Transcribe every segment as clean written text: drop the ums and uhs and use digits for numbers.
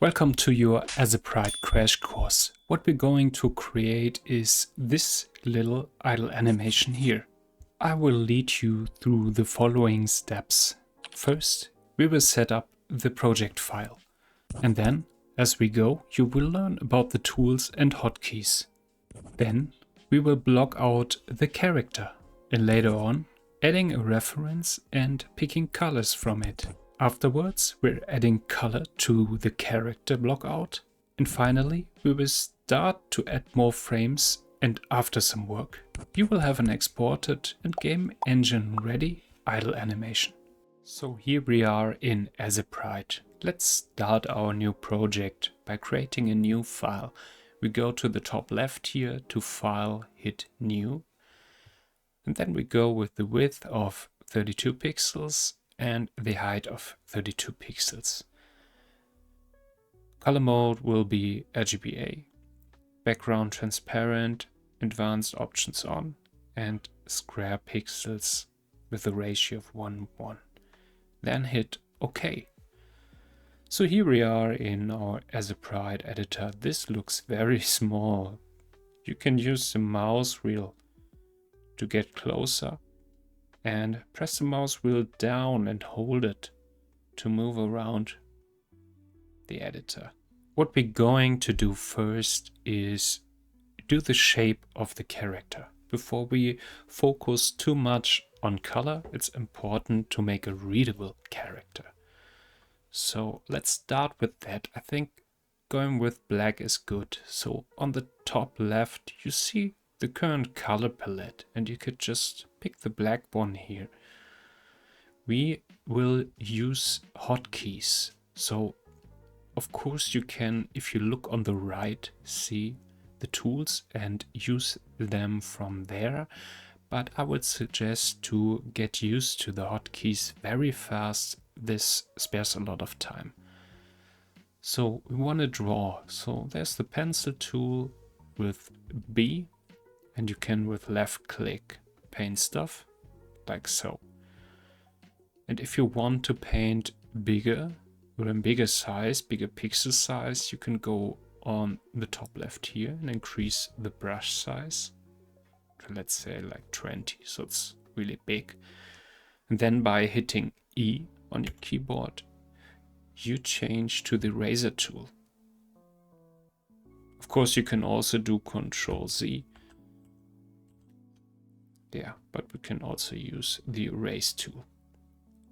Welcome to your Aseprite Crash Course. What we're going to create is this little idle animation here. I will lead you through the following steps. First, we will set up the project file. And then, as we go, you will learn about the tools and hotkeys. Then, we will block out the character. And later on, adding a reference and picking colors from it. Afterwards, we're adding color to the character blockout. And finally, we will start to add more frames, and after some work, you will have an exported and game engine ready idle animation. So here we are in Aseprite. Let's start our new project by creating a new file. We go to the top left here to File, hit New. And then we go with the width of 32 pixels and the height of 32 pixels. Color mode will be RGBA, background transparent, advanced options on, and square pixels with a ratio of 1:1. Then hit OK. So here we are in our Aseprite editor. This looks very small. You can use the mouse wheel to get closer and press the mouse wheel down and hold it to move around the editor. What we're going to do first is do the shape of the character. Before we focus too much on color, it's important to make a readable character. So let's start with that. I think going with black is good. So on the top left, you see the current color palette, and you could just pick the black one here. We will use hotkeys. So of course you can, if you look on the right, see the tools and use them from there. But I would suggest to get used to the hotkeys very fast. This spares a lot of time. So we want to draw. So there's the pencil tool with B. And you can, with left click, paint stuff like so. And if you want to paint bigger or in bigger size, bigger pixel size, you can go on the top left here and increase the brush size to, let's say, like 20, so it's really big. And then by hitting E on your keyboard, you change to the eraser tool. Of course, you can also do Ctrl Z. Yeah, but we can also use the erase tool.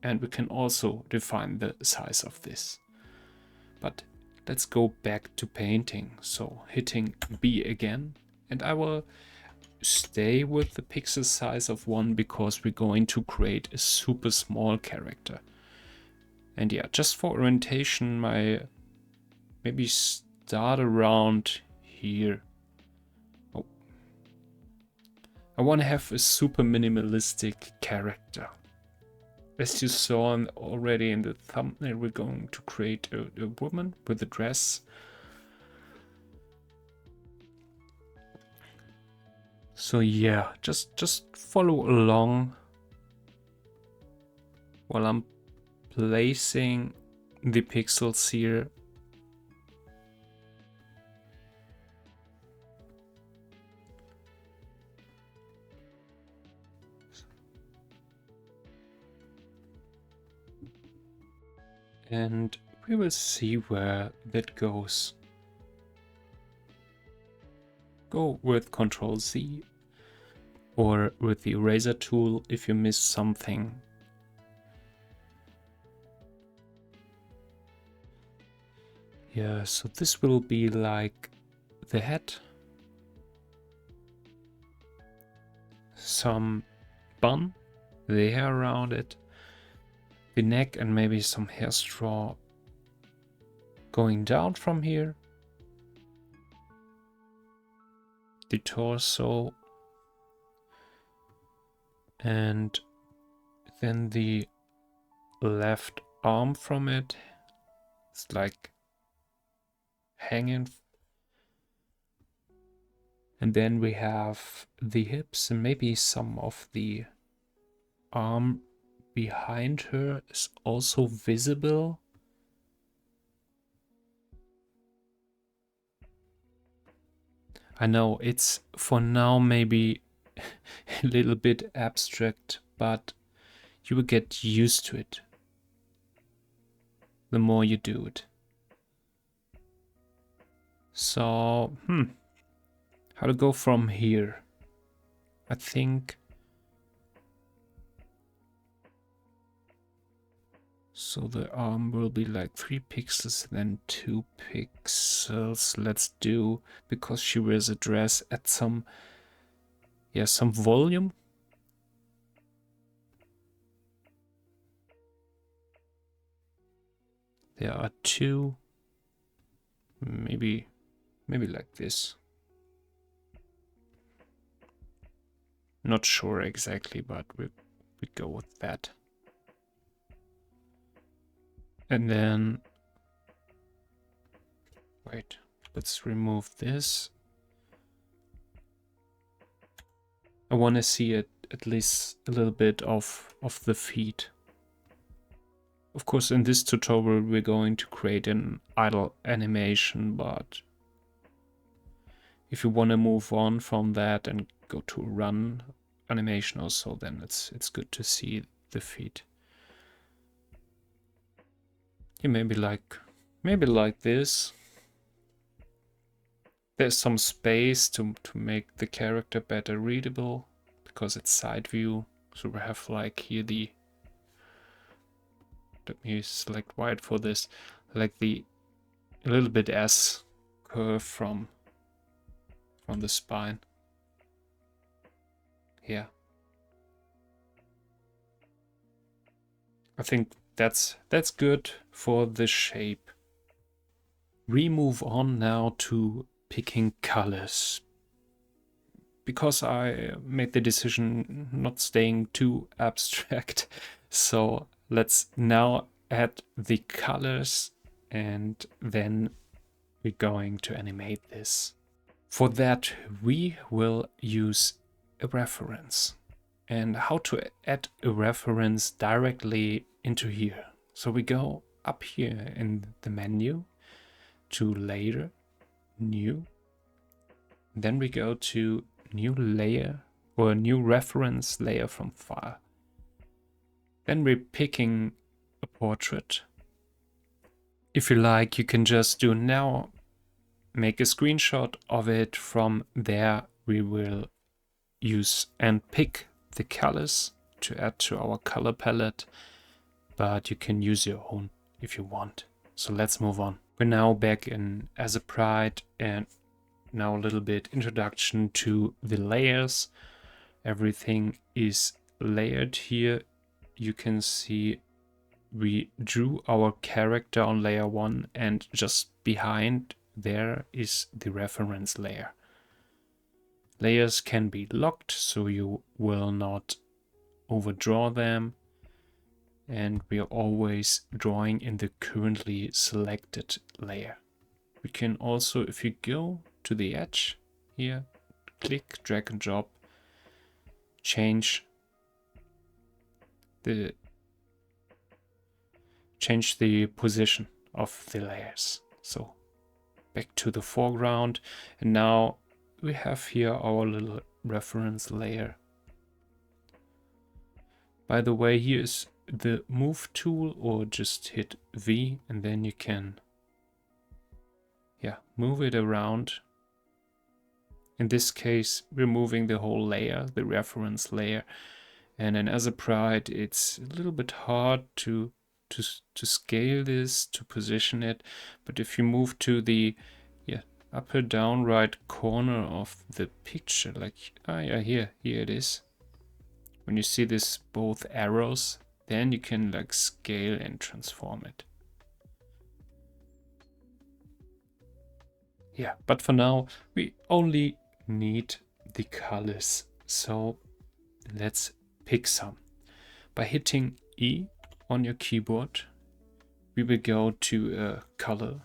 And we can also define the size of this. But let's go back to painting. So hitting B again. And I will stay with the pixel size of 1 because we're going to create a super small character. And yeah, just for orientation, maybe start around here. I want to have a super minimalistic character. As you saw already in the thumbnail, we're going to create a woman with a dress. So yeah, just follow along while I'm placing the pixels here. And we will see where that goes. Go with Ctrl Z or with the eraser tool if you miss something. Yeah, so this will be like the head, some bun, the hair around it, the neck, and maybe some hair straw going down from here, the torso, and then the left arm from it. It's like hanging. And then we have the hips and maybe some of the arm behind her is also visible. I know it's for now maybe a little bit abstract, but you will get used to it the more you do it. So, how to go from here? I think so. The arm will be like 3 pixels, then 2 pixels. Let's do, because she wears a dress, at some volume. There are 2. Maybe like this. Not sure exactly, but we go with that. And then, wait, let's remove this. I want to see it at least a little bit of the feet. Of course, in this tutorial, we're going to create an idle animation, but if you want to move on from that and go to run animation also, then it's good to see the feet. Yeah, maybe like this. There's some space to make the character better readable, because it's side view. So we have like here the, let me select white for this, like a little bit S curve from the spine. Yeah. I think that's good for the shape. We move on now to picking colors, because I made the decision not staying too abstract. So let's now add the colors, and then we're going to animate this. For that, we will use a reference. And how to add a reference directly into here. So we go up here in the menu to Layer, New. Then we go to New Layer, or New Reference Layer from File. Then we're picking a portrait. If you like, you can just do now, make a screenshot of it. From there, we will use and pick the colors to add to our color palette, but you can use your own if you want. So let's move on. We're now back in Aseprite, and now a little bit introduction to the layers. Everything is layered here. You can see we drew our character on layer 1, and just behind there is the reference layer. Layers can be locked, so you will not overdraw them. And we are always drawing in the currently selected layer. We can also, if you go to the edge here, click, drag and drop, change the position of the layers. So back to the foreground, and now we have here our little reference layer. By the way, here is the move tool, or just hit V and then you can move it around. In this case, we're moving the whole layer, the reference layer, and in Aseprite it's a little bit hard to scale this, to position it, but if you move to the upper down right corner of the picture, like here it is, when you see this both arrows, then you can like scale and transform it. Yeah, but for now we only need the colors, so let's pick some. By hitting E on your keyboard, we will go to a color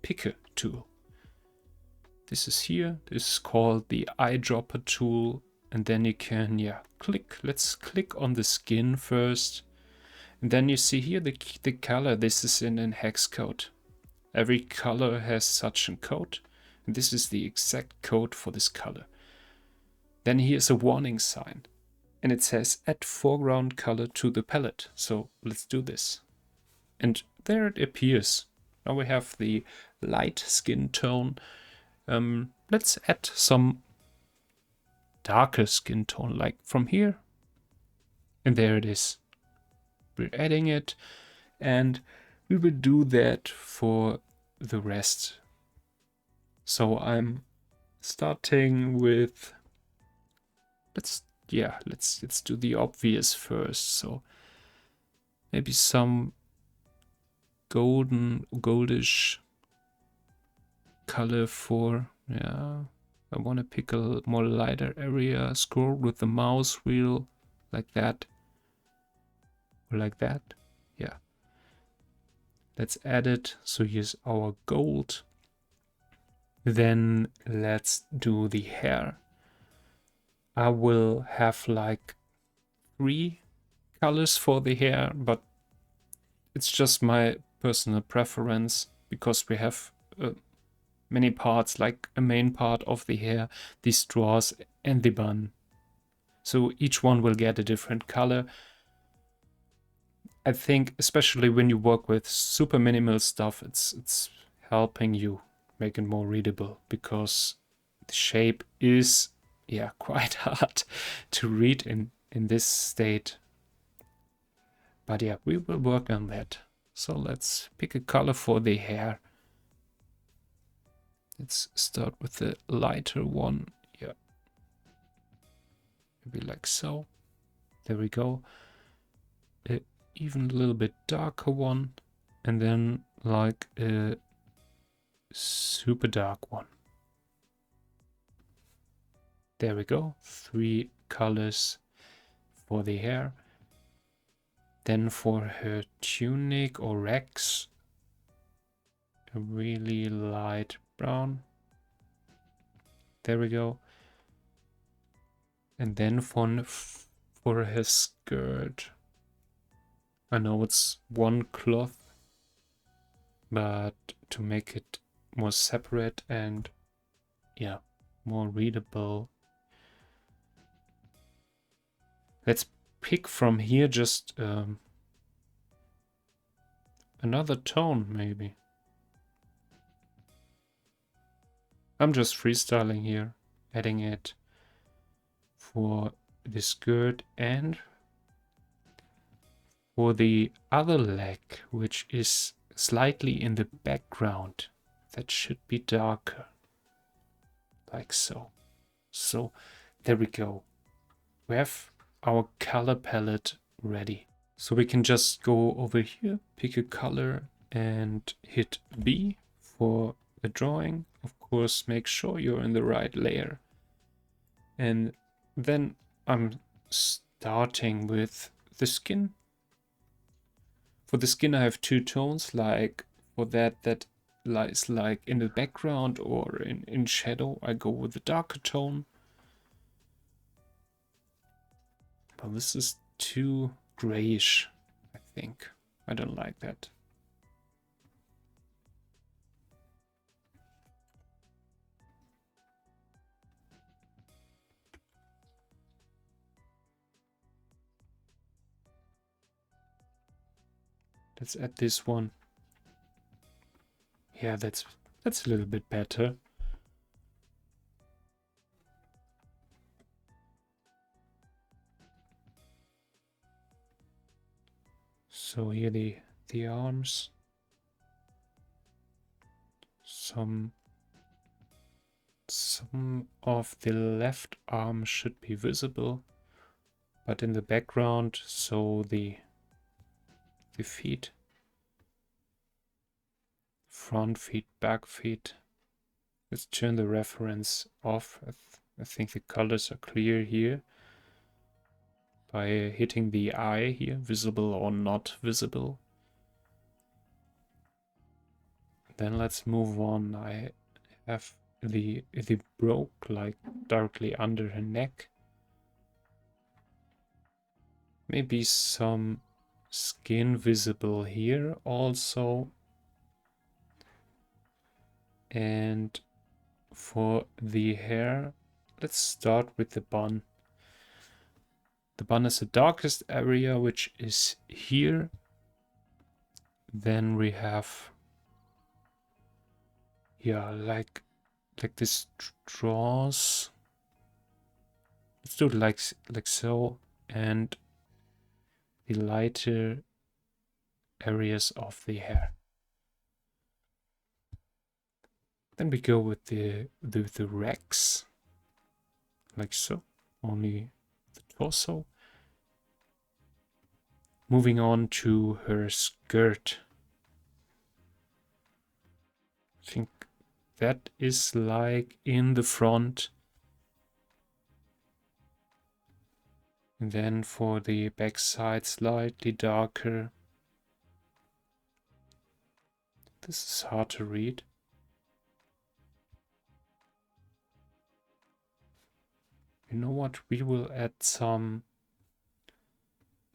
picker tool. This is here. This is called the eyedropper tool, and then you can click. Let's click on the skin first, and then you see here the color. This is in hex code. Every color has such a code, And this is the exact code for this color. Then here's a warning sign. And it says add foreground color to the palette. So let's do this. And there it appears. Now we have the light skin tone. Let's add some darker skin tone, like from here. And there it is. We're adding it, and we will do that for the rest. So I'm starting with, let's do the obvious first. So maybe some goldish color for, I want to pick a more lighter area, scroll with the mouse wheel like that, or like that. Yeah, let's add it. So here's our gold. Then let's do the hair. I will have like 3 colors for the hair, but it's just my personal preference because we have many parts, like a main part of the hair, the straws and the bun. So each one will get a different color. I think especially when you work with super minimal stuff, it's helping you make it more readable, because the shape is quite hard to read in this state. But yeah, we will work on that. So let's pick a color for the hair. Let's start with the lighter one. Yeah, maybe like so. There we go. Even a little bit darker one, and then like a super dark one. There we go. 3 colors for the hair. Then for her tunic or rags, a really light brown. There we go. And then for her skirt, I know it's one cloth, but to make it more separate and more readable, let's pick from here just another tone maybe. I'm just freestyling here, adding it for the skirt and for the other leg, which is slightly in the background. That should be darker, like so. So there we go. We have our color palette ready. So we can just go over here, pick a color and hit B for the drawing. Of course, make sure you're in the right layer. And then I'm starting with the skin. For the skin I have 2 tones, like for that lies like in the background or in shadow, I go with the darker tone. But this is too grayish, I think. I don't like that. Let's add this one. Yeah, that's a little bit better. So here the arms. Some of the left arm should be visible, but in the background, so the feet, front feet, back feet. Let's turn the reference off. I think the colors are clear here. By hitting the eye here, visible or not visible. Then let's move on. I have the broke like directly under her neck. Maybe some skin visible here also. And for the hair, let's start with the bun. The bun is the darkest area, which is here. Then we have, yeah, like this draws. Let's do it like so, and the lighter areas of the hair. Then we go with the racks, like so, only the torso. Moving on to her skirt. I think that is like in the front. And then for the back side, slightly darker. This is hard to read. You know what? We will add some,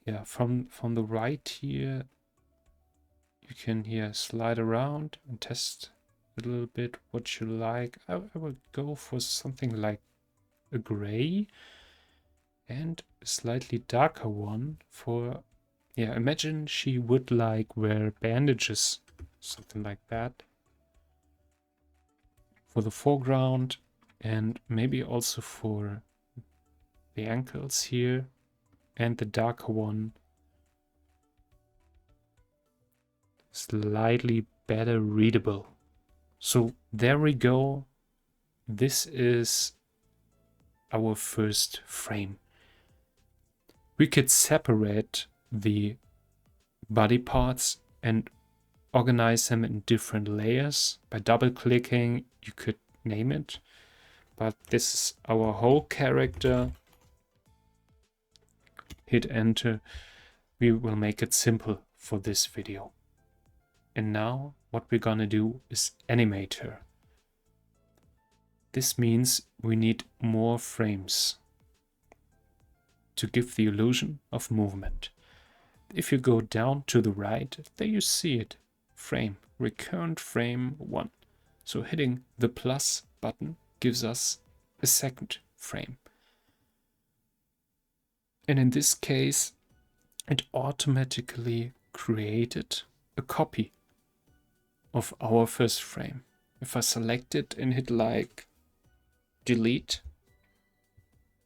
yeah, from the right here. You can here slide around and test a little bit what you like. I will go for something like a gray and a slightly darker one for, yeah, imagine she would like wear bandages, something like that. For the foreground and maybe also for the ankles here, and the darker one slightly better readable. So there we go. This is our first frame. We could separate the body parts and organize them in different layers. By double clicking, you could name it. But this is our whole character. Hit enter. We will make it simple for this video. And now what we're gonna do is animate her. This means we need more frames to give the illusion of movement. If you go down to the right, there you see it. Frame, recurrent frame 1. So hitting the plus button gives us a second frame. And in this case, it automatically created a copy of our first frame. If I select it and hit like delete,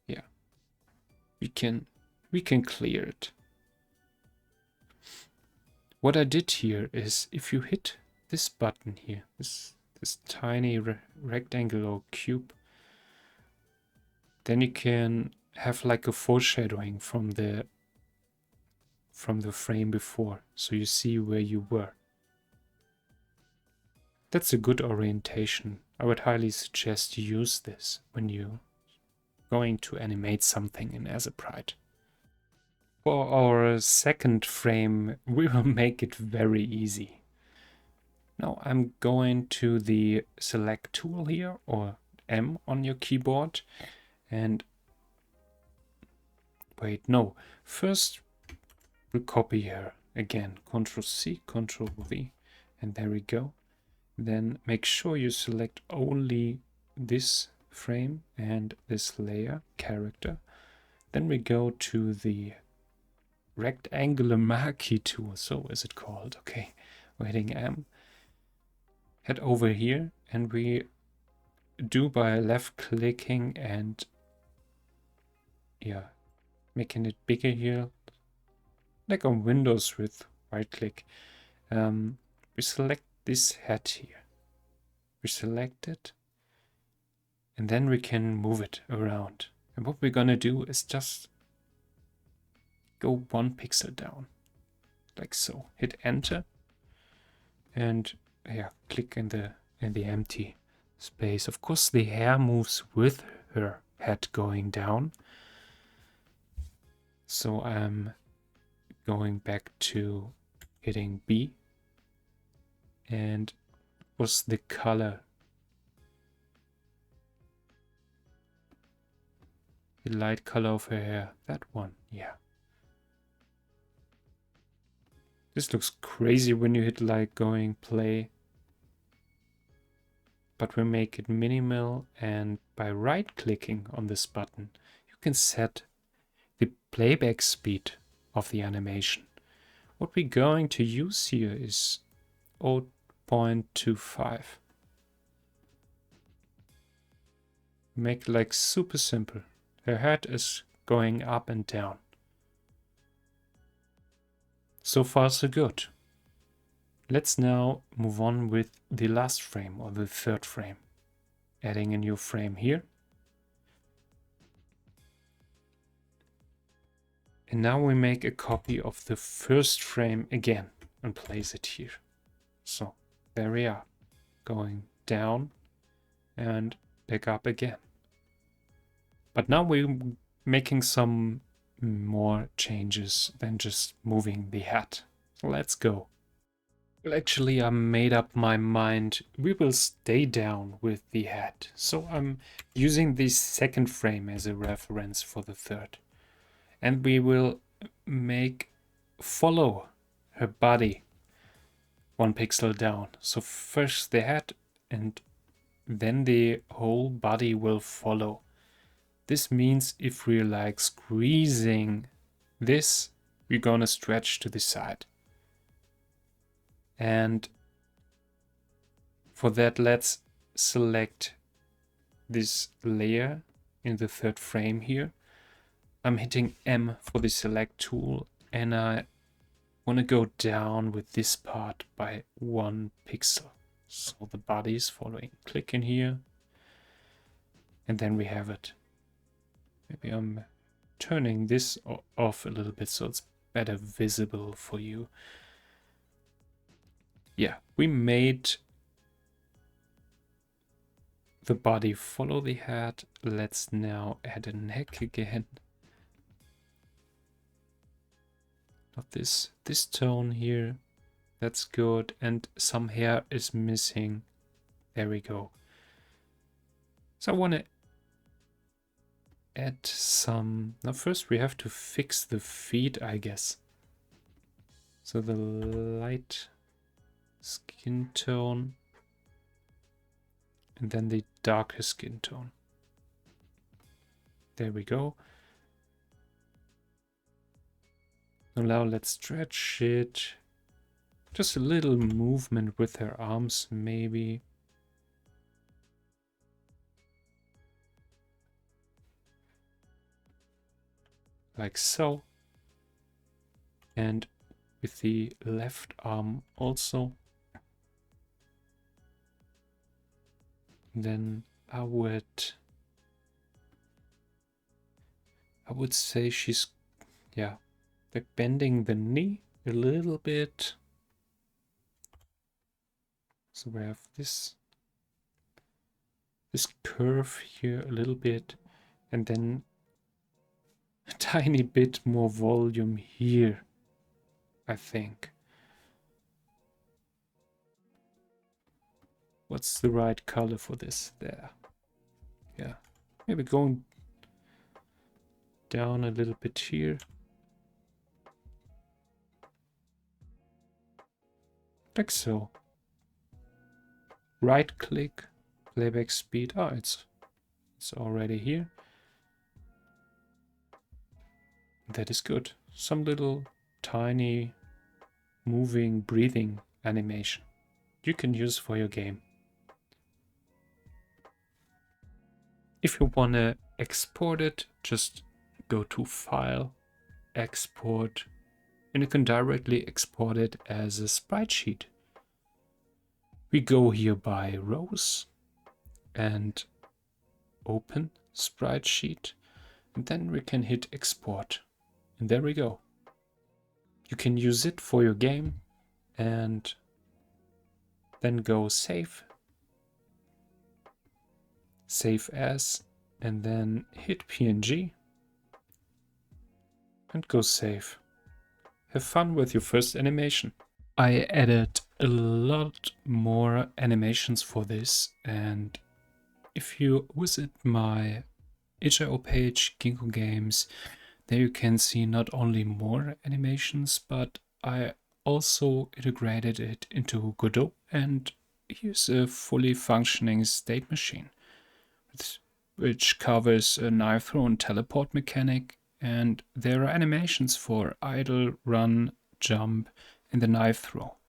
yeah, we can clear it. What I did here is, if you hit this button here, this tiny rectangle or cube, then you can have like a foreshadowing from the frame before, so you see where you were. That's a good orientation. I would highly suggest you use this when you're going to animate something in Aseprite. For our second frame, we will make it very easy. Now I'm going to the select tool here, or M on your keyboard, and wait, no, first we'll copy here again, Ctrl C, Ctrl V, and there we go. Then make sure you select only this frame and this layer, character. Then we go to the rectangular marquee tool, so is it called? Okay, we're hitting M. Head over here, and we do by left clicking and, yeah, making it bigger here, like on Windows with right click. We select this head here. We select it, and then we can move it around. And what we're gonna do is just go 1 pixel down, like so. Hit enter, and yeah, click in the empty space. Of course, the hair moves with her head going down. So I'm going back to hitting B, and was the color, the light color of her hair, that one, yeah. This looks crazy when you hit like going play, but we make it minimal, and by right-clicking on this button, you can set the playback speed of the animation. What we're going to use here is 0.25. Make it like super simple. Her head is going up and down. So far so good. Let's now move on with the last frame, or the third frame. Adding a new frame here. And now we make a copy of the first frame again and place it here. So there we are, going down and back up again. But now we're making some more changes than just moving the head. So let's go. Well, actually, I made up my mind. We will stay down with the head. So I'm using the second frame as a reference for the third. And we will follow her body 1 pixel down. So first the head and then the whole body will follow. This means if we're like squeezing this, we're gonna stretch to the side. And for that, let's select this layer in the third frame here. I'm hitting M for the select tool, and I want to go down with this part by 1 pixel. So the body is following. Click in here, and then we have it. Maybe I'm turning this off a little bit so it's better visible for you. Yeah, we made the body follow the head. Let's now add a neck again. Not this tone here. That's good. And some hair is missing. There we go. So I want to add some. Now first we have to fix the feet, I guess. So the light skin tone and then the darker skin tone. There we go. Now let's stretch it. Just a little movement with her arms, maybe. Like so. And with the left arm also. Then I would say she's, yeah, like bending the knee a little bit. So we have this curve here a little bit, and then a tiny bit more volume here, I think. What's the right color for this? There. Yeah. Maybe going down a little bit here. Like so. Right click, playback speed. Oh, it's already here. That is good. Some little tiny moving, breathing animation you can use for your game. If you want to export it, just go to File, Export, and you can directly export it as a sprite sheet. We go here by rows and open sprite sheet, and then we can hit export. And there we go. You can use it for your game and then go save. Save as, and then hit PNG and go save. Have fun with your first animation. I added a lot more animations for this, and if you visit my itch.io page, Ginkgo Games, there you can see not only more animations, but I also integrated it into Godot and here's a fully functioning state machine, which covers a knife throw and teleport mechanic, and there are animations for idle, run, jump, and the knife throw.